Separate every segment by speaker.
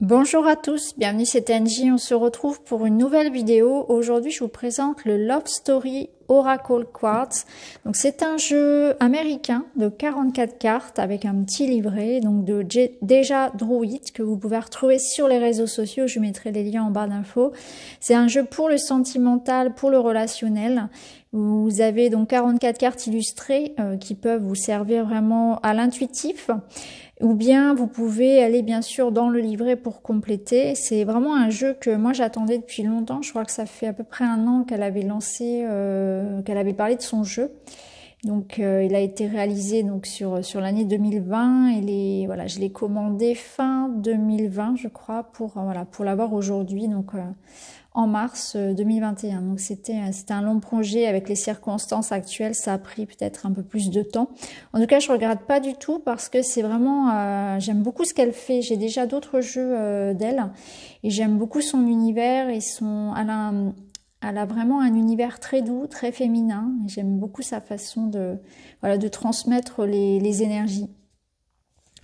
Speaker 1: Bonjour à tous, bienvenue chez TNJ, on se retrouve pour une nouvelle vidéo. Aujourd'hui je vous présente le Love Story Oracle Quartz. Donc c'est un jeu américain de 44 cartes avec un petit livret donc de Deja Druid que vous pouvez retrouver sur les réseaux sociaux, je mettrai les liens en barre d'infos. C'est un jeu pour le sentimental, pour le relationnel. Vous avez donc 44 cartes illustrées qui peuvent vous servir vraiment à l'intuitif. Ou bien vous pouvez aller bien sûr dans le livret pour compléter. C'est vraiment un jeu que moi j'attendais depuis longtemps. Je crois que ça fait à peu près un an qu'elle avait lancé, qu'elle avait parlé de son jeu. Donc il a été réalisé donc sur l'année 2020 et voilà, je l'ai commandé fin 2020 je crois pour l'avoir aujourd'hui donc en mars 2021. Donc c'était un long projet avec les circonstances actuelles, ça a pris peut-être un peu plus de temps. En tout cas, je regrette pas du tout parce que c'est vraiment j'aime beaucoup ce qu'elle fait. J'ai déjà d'autres jeux d'elle et j'aime beaucoup son univers et elle a vraiment un univers très doux, très féminin. J'aime beaucoup sa façon de transmettre les énergies.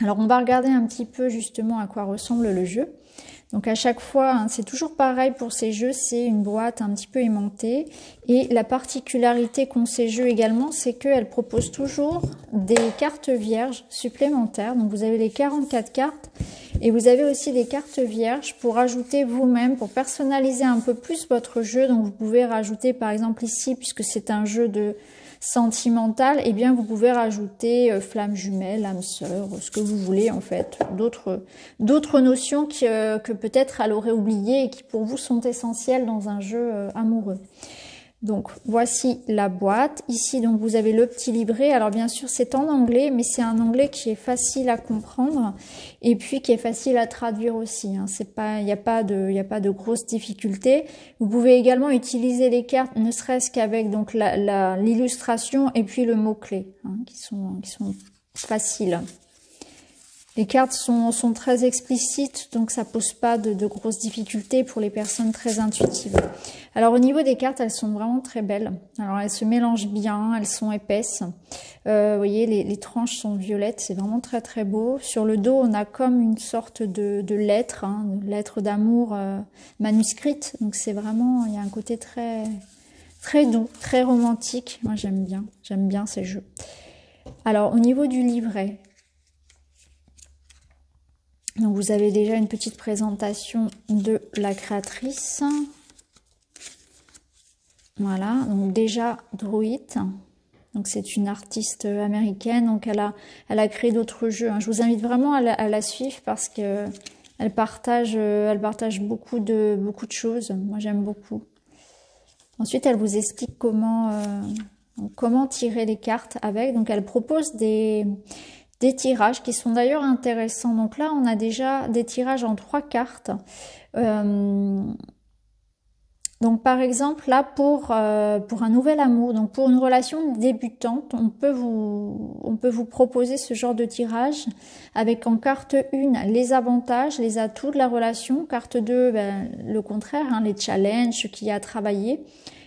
Speaker 1: Alors on va regarder un petit peu justement à quoi ressemble le jeu. Donc à chaque fois, c'est toujours pareil pour ces jeux, c'est une boîte un petit peu aimantée. Et la particularité qu'ont ces jeux également, c'est qu'elles proposent toujours des cartes vierges supplémentaires. Donc vous avez les 44 cartes et vous avez aussi des cartes vierges pour ajouter vous-même, pour personnaliser un peu plus votre jeu. Donc vous pouvez rajouter par exemple ici, puisque c'est un jeu de sentimental, eh bien vous pouvez rajouter flamme jumelle, âme sœur, ce que vous voulez en fait, d'autres notions que peut-être elle aurait oubliées et qui pour vous sont essentielles dans un jeu amoureux. Donc voici la boîte. Ici donc vous avez le petit livret. Alors bien sûr c'est en anglais, mais c'est un anglais qui est facile à comprendre et puis qui est facile à traduire aussi. C'est pas, il n'y a pas de grosses difficultés. Vous pouvez également utiliser les cartes, ne serait-ce qu'avec donc l'illustration et puis le mot clé, qui sont faciles. Les cartes sont très explicites, donc ça pose pas de grosses difficultés pour les personnes très intuitives. Alors au niveau des cartes, elles sont vraiment très belles. Alors elles se mélangent bien, elles sont épaisses. Vous voyez, les tranches sont violettes, c'est vraiment très très beau. Sur le dos, on a comme une sorte de lettre, de lettre d'amour manuscrite. Donc c'est vraiment, il y a un côté très très doux, très romantique. Moi j'aime bien ces jeux. Alors au niveau du livret. Donc vous avez déjà une petite présentation de la créatrice. Voilà, donc déjà Druid. Donc c'est une artiste américaine, donc elle a créé d'autres jeux. Je vous invite vraiment à la suivre parce que elle partage beaucoup de choses. Moi j'aime beaucoup. Ensuite elle vous explique comment tirer les cartes avec. Donc elle propose des tirages qui sont d'ailleurs intéressants. Donc là, on a déjà des tirages en 3 cartes. Donc par exemple, là, pour un nouvel amour, donc pour une relation débutante, on peut vous proposer ce genre de tirage avec en carte 1 les avantages, les atouts de la relation, carte 2, le contraire, les challenges, ce qu'il y a à travailler,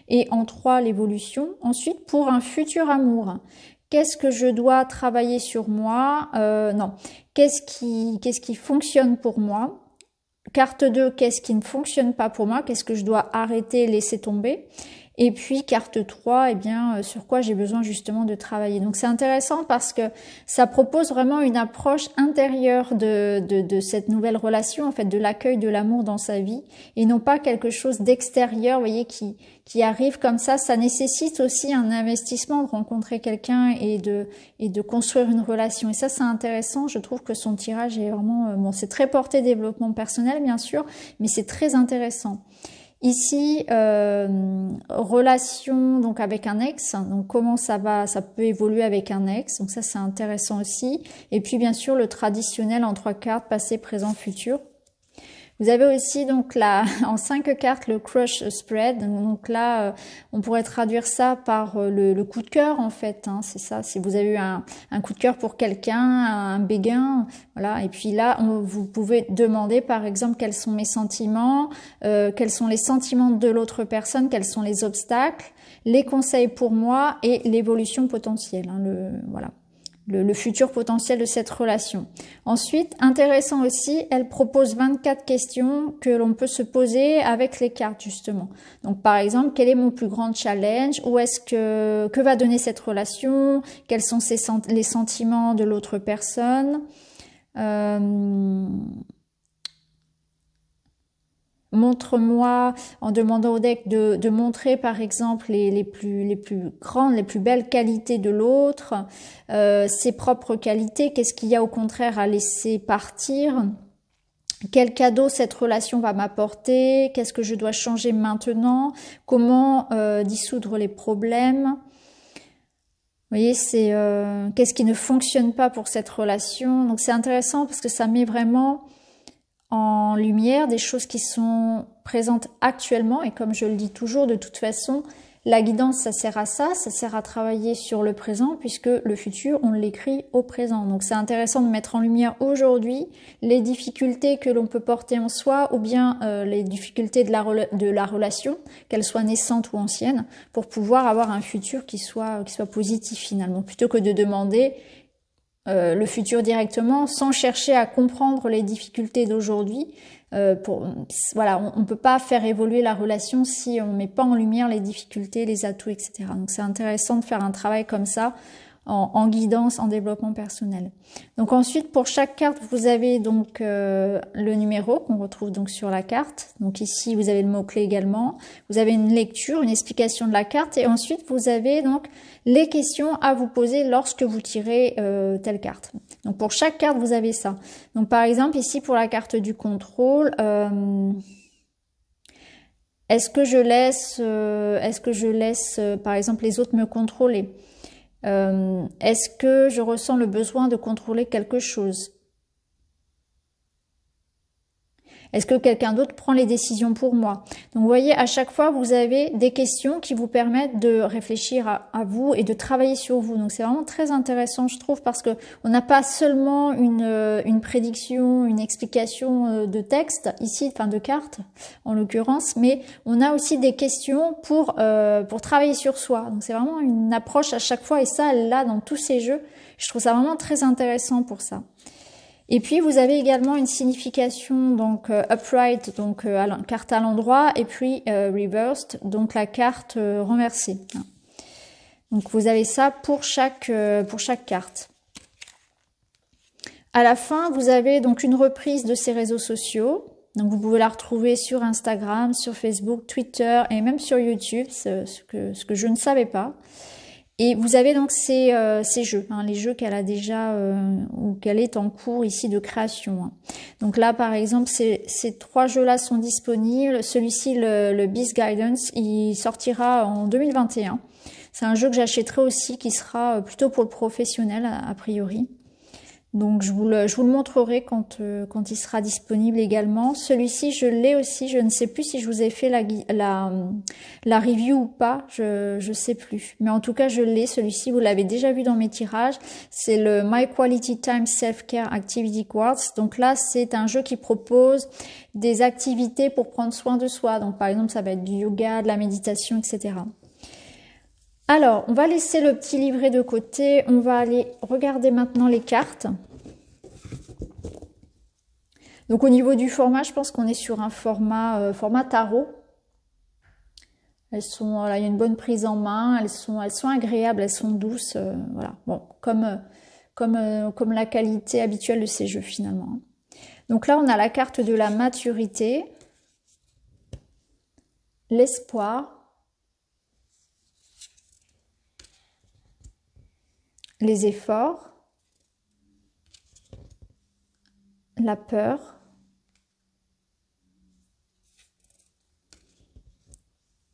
Speaker 1: et en 3, l'évolution. Ensuite, pour un futur amour, qu'est-ce que je dois travailler sur moi? Non. Qu'est-ce qui fonctionne pour moi? Carte 2, qu'est-ce qui ne fonctionne pas pour moi? Qu'est-ce que je dois arrêter, laisser tomber? Et puis carte 3, eh bien sur quoi j'ai besoin justement de travailler. Donc c'est intéressant parce que ça propose vraiment une approche intérieure de cette nouvelle relation, en fait, de l'accueil de l'amour dans sa vie, et non pas quelque chose d'extérieur, vous voyez, qui arrive comme ça. Ça nécessite aussi un investissement de rencontrer quelqu'un et de construire une relation. Et ça, c'est intéressant. Je trouve que son tirage est vraiment, bon, c'est très porté développement personnel, bien sûr, mais c'est très intéressant. Ici, relation donc avec un ex, donc comment ça peut évoluer avec un ex, donc ça c'est intéressant aussi. Et puis bien sûr le traditionnel en 3 cartes, passé, présent, futur. Vous avez aussi donc en 5 cartes le crush spread. Donc là, on pourrait traduire ça par le coup de cœur en fait. C'est ça. Si vous avez eu un coup de cœur pour quelqu'un, un béguin, voilà. Et puis là, vous pouvez demander par exemple quels sont mes sentiments, quels sont les sentiments de l'autre personne, quels sont les obstacles, les conseils pour moi et l'évolution potentielle. Voilà. le futur potentiel de cette relation. Ensuite, intéressant aussi, elle propose 24 questions que l'on peut se poser avec les cartes justement. Donc par exemple, quel est mon plus grand challenge? Où est-ce que va donner cette relation? Quels sont les sentiments de l'autre personne? Montre-moi, en demandant au deck de montrer par exemple les plus grandes, les plus belles qualités de l'autre, ses propres qualités, qu'est-ce qu'il y a au contraire à laisser partir, quel cadeau cette relation va m'apporter, qu'est-ce que je dois changer maintenant, comment dissoudre les problèmes. Vous voyez, c'est qu'est-ce qui ne fonctionne pas pour cette relation. Donc c'est intéressant parce que ça met vraiment en lumière des choses qui sont présentes actuellement, et comme je le dis toujours, de toute façon, la guidance, ça sert à ça sert à travailler sur le présent, puisque le futur, on l'écrit au présent. Donc c'est intéressant de mettre en lumière aujourd'hui les difficultés que l'on peut porter en soi, ou bien les difficultés de la relation, qu'elle soit naissante ou ancienne, pour pouvoir avoir un futur qui soit positif finalement, plutôt que de demander le futur directement sans chercher à comprendre les difficultés d'aujourd'hui. Voilà, on peut pas faire évoluer la relation si on met pas en lumière les difficultés, les atouts, etc. Donc c'est intéressant de faire un travail comme ça en guidance, en développement personnel. Donc ensuite, pour chaque carte, vous avez donc le numéro qu'on retrouve donc sur la carte. Donc ici, vous avez le mot-clé également. Vous avez une lecture, une explication de la carte, et ensuite vous avez donc les questions à vous poser lorsque vous tirez telle carte. Donc pour chaque carte, vous avez ça. Donc par exemple, ici pour la carte du contrôle, est-ce que je laisse par exemple les autres me contrôler? Est-ce que je ressens le besoin de contrôler quelque chose? Est-ce que quelqu'un d'autre prend les décisions pour moi? Donc vous voyez, à chaque fois, vous avez des questions qui vous permettent de réfléchir à vous et de travailler sur vous. Donc c'est vraiment très intéressant, je trouve, parce que on n'a pas seulement une prédiction, une explication de texte, ici, enfin de cartes en l'occurrence, mais on a aussi des questions pour travailler sur soi. Donc c'est vraiment une approche à chaque fois, et ça, là, dans tous ces jeux, je trouve ça vraiment très intéressant pour ça. Et puis vous avez également une signification, donc upright, donc carte à l'endroit, et puis reversed, donc la carte renversée. Donc vous avez ça pour chaque carte. À la fin, vous avez donc une reprise de ces réseaux sociaux. Donc vous pouvez la retrouver sur Instagram, sur Facebook, Twitter et même sur YouTube, ce que je ne savais pas. Et vous avez donc ces jeux, hein, les jeux qu'elle a déjà ou qu'elle est en cours ici de création. Hein. Donc là, par exemple, ces 3 jeux-là sont disponibles. Celui-ci, le Beast Guidance, il sortira en 2021. C'est un jeu que j'achèterai aussi, qui sera plutôt pour le professionnel a priori. Donc je vous le montrerai quand il sera disponible également. Celui-ci, je l'ai aussi. Je ne sais plus si je vous ai fait la review ou pas. Je sais plus. Mais en tout cas, je l'ai. Celui-ci, vous l'avez déjà vu dans mes tirages. C'est le My Quality Time Self-Care Activity Quartz. Donc là, c'est un jeu qui propose des activités pour prendre soin de soi. Donc par exemple, ça va être du yoga, de la méditation, etc. Alors, on va laisser le petit livret de côté. On va aller regarder maintenant les cartes. Donc au niveau du format, je pense qu'on est sur un format tarot. Elles sont, voilà, il y a une bonne prise en main. Elles sont agréables, elles sont douces. Voilà, bon, comme la qualité habituelle de ces jeux finalement. Donc là, on a la carte de la maturité, l'espoir, les efforts, la peur,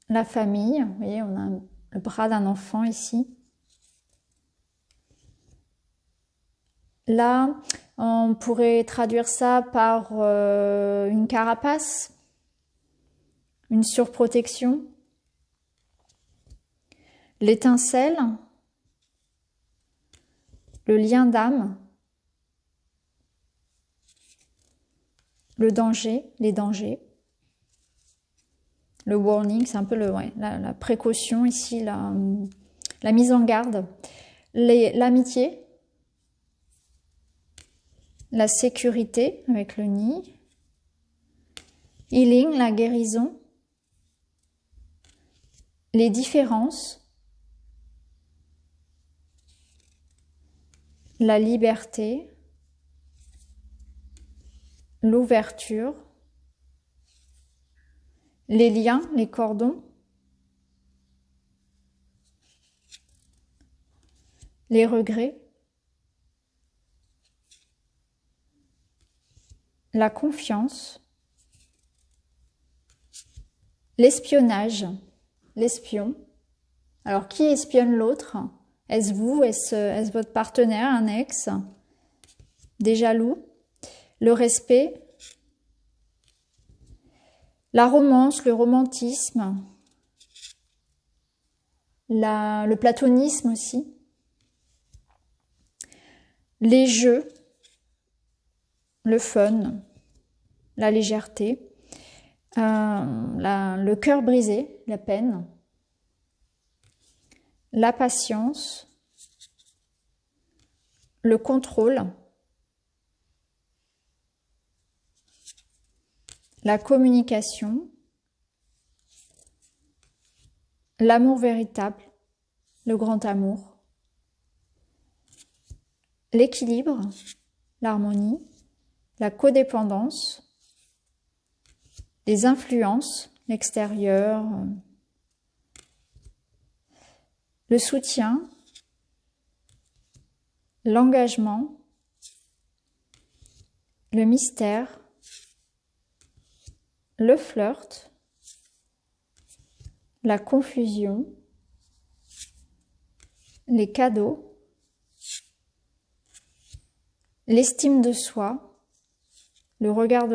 Speaker 1: la famille. Vous voyez, on a le bras d'un enfant ici. Là, on pourrait traduire ça par une carapace, une surprotection, l'étincelle, le lien d'âme, le danger, les dangers, le warning, c'est un peu la précaution ici, la mise en garde, l'amitié, la sécurité avec le nid. Healing, la guérison. Les différences. La liberté. L'ouverture. Les liens, les cordons. Les regrets. La confiance. L'espionnage. L'espion. Alors, qui espionne l'autre? Est-ce vous? Est-ce votre partenaire, un ex? Des jaloux? Le respect? La romance, le romantisme? Le platonisme aussi? Les jeux? Le fun? La légèreté? Le cœur brisé, la peine, la patience, le contrôle, la communication, l'amour véritable, le grand amour, l'équilibre, l'harmonie, la codépendance, les influences, l'extérieur, le soutien, l'engagement, le mystère, le flirt, la confusion, les cadeaux, l'estime de soi, le regard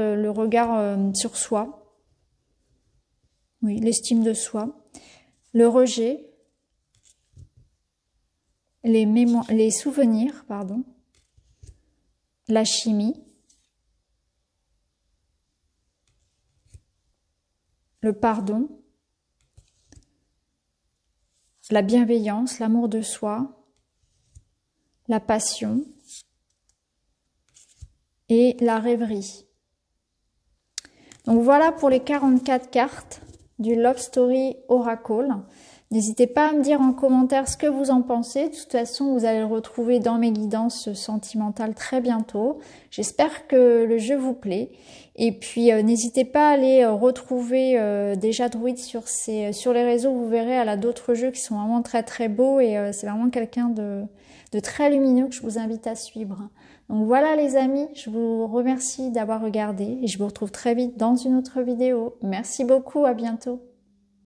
Speaker 1: sur soi, oui, l'estime de soi, le rejet, les souvenirs, pardon, la chimie, le pardon, la bienveillance, l'amour de soi, la passion et la rêverie. Donc voilà pour les 44 cartes du Love Story Oracle. N'hésitez pas à me dire en commentaire ce que vous en pensez. De toute façon, vous allez le retrouver dans mes guidances sentimentales très bientôt. J'espère que le jeu vous plaît. Et puis, n'hésitez pas à aller retrouver déjà Druide sur les réseaux. Vous verrez, elle a d'autres jeux qui sont vraiment très très beaux. Et c'est vraiment quelqu'un de très lumineux que je vous invite à suivre. Donc voilà les amis, je vous remercie d'avoir regardé. Et je vous retrouve très vite dans une autre vidéo. Merci beaucoup, à bientôt.